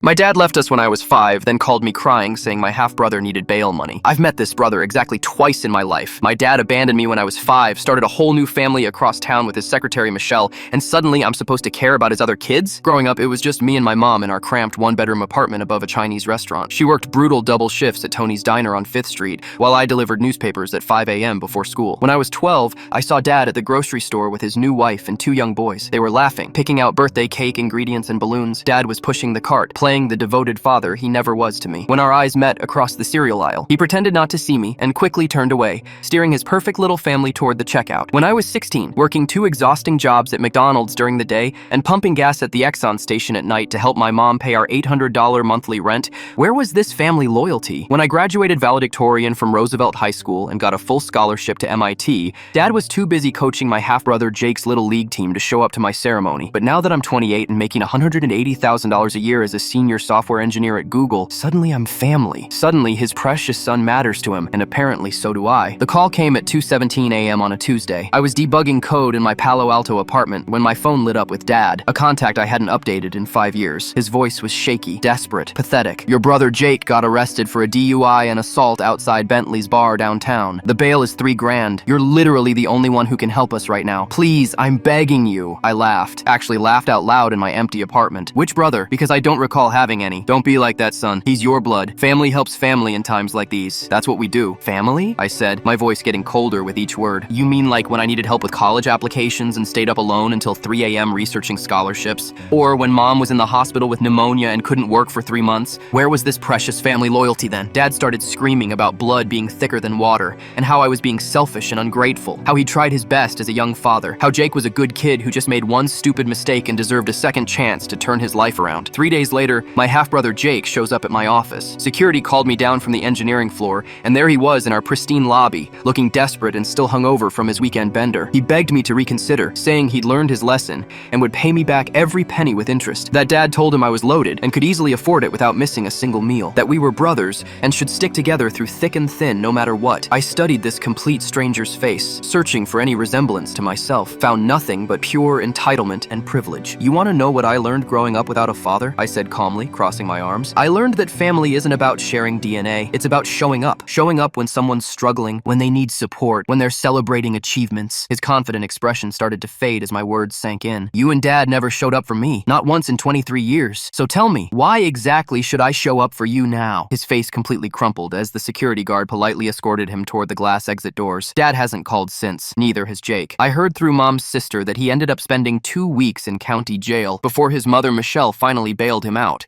My dad left us when I was 5, then called me crying, saying my half-brother needed bail money. I've met this brother exactly twice in my life. My dad abandoned me when I was 5, started a whole new family across town with his secretary Michelle, and suddenly I'm supposed to care about his other kids? Growing up, it was just me and my mom in our cramped one-bedroom apartment above a Chinese restaurant. She worked brutal double shifts at Tony's Diner on 5th Street, while I delivered newspapers at 5 a.m. before school. When I was 12, I saw Dad at the grocery store with his new wife and 2 young boys. They were laughing, picking out birthday cake ingredients and balloons. Dad was pushing the cart, playing the devoted father he never was to me. When our eyes met across the cereal aisle, he pretended not to see me and quickly turned away, steering his perfect little family toward the checkout. When I was 16, working 2 exhausting jobs at McDonald's during the day and pumping gas at the Exxon station at night to help my mom pay our $800 monthly rent, where was this family loyalty? When I graduated valedictorian from Roosevelt High School and got a full scholarship to MIT, Dad was too busy coaching my half-brother Jake's little league team to show up to my ceremony. But now that I'm 28 and making $180,000 a year as a senior software engineer at Google, suddenly I'm family. Suddenly his precious son matters to him, and apparently so do I. The call came at 2:17 a.m. on a Tuesday. I was debugging code in my Palo Alto apartment when my phone lit up with Dad, a contact I hadn't updated in 5 years. His voice was shaky, desperate, pathetic. "Your brother Jake got arrested for a DUI and assault outside Bentley's bar downtown. The bail is $3 grand. You're literally the only one who can help us right now. Please, I'm begging you." I laughed. Actually laughed out loud in my empty apartment. Which brother? Because I don't recall having any. Don't be like that, son. He's your blood. Family helps family in times like these. That's what we do. Family? I said, my voice getting colder with each word. You mean like when I needed help with college applications and stayed up alone until 3 a.m. researching scholarships? Or when mom was in the hospital with pneumonia and couldn't work for 3 months? Where was this precious family loyalty then? Dad started screaming about blood being thicker than water, and how I was being selfish and ungrateful, how he tried his best as a young father, how Jake was a good kid who just made one stupid mistake and deserved a second chance to turn his life around. 3 days later, my half-brother Jake shows up at my office. Security called me down from the engineering floor, and there he was in our pristine lobby, looking desperate and still hungover from his weekend bender. He begged me to reconsider, saying he'd learned his lesson and would pay me back every penny with interest. That Dad told him I was loaded and could easily afford it without missing a single meal. That we were brothers and should stick together through thick and thin no matter what. I studied this complete stranger's face, searching for any resemblance to myself. Found nothing but pure entitlement and privilege. "You want to know what I learned growing up without a father?" I said calmly, crossing my arms. "I learned that family isn't about sharing DNA. It's about showing up. Showing up when someone's struggling, when they need support, when they're celebrating achievements." His confident expression started to fade as my words sank in. "You and Dad never showed up for me. Not once in 23 years. So tell me, why exactly should I show up for you now?" His face completely crumpled as the security guard politely escorted him toward the glass exit doors. Dad hasn't called since. Neither has Jake. I heard through Mom's sister that he ended up spending 2 weeks in county jail before his mother Michelle finally bailed him out.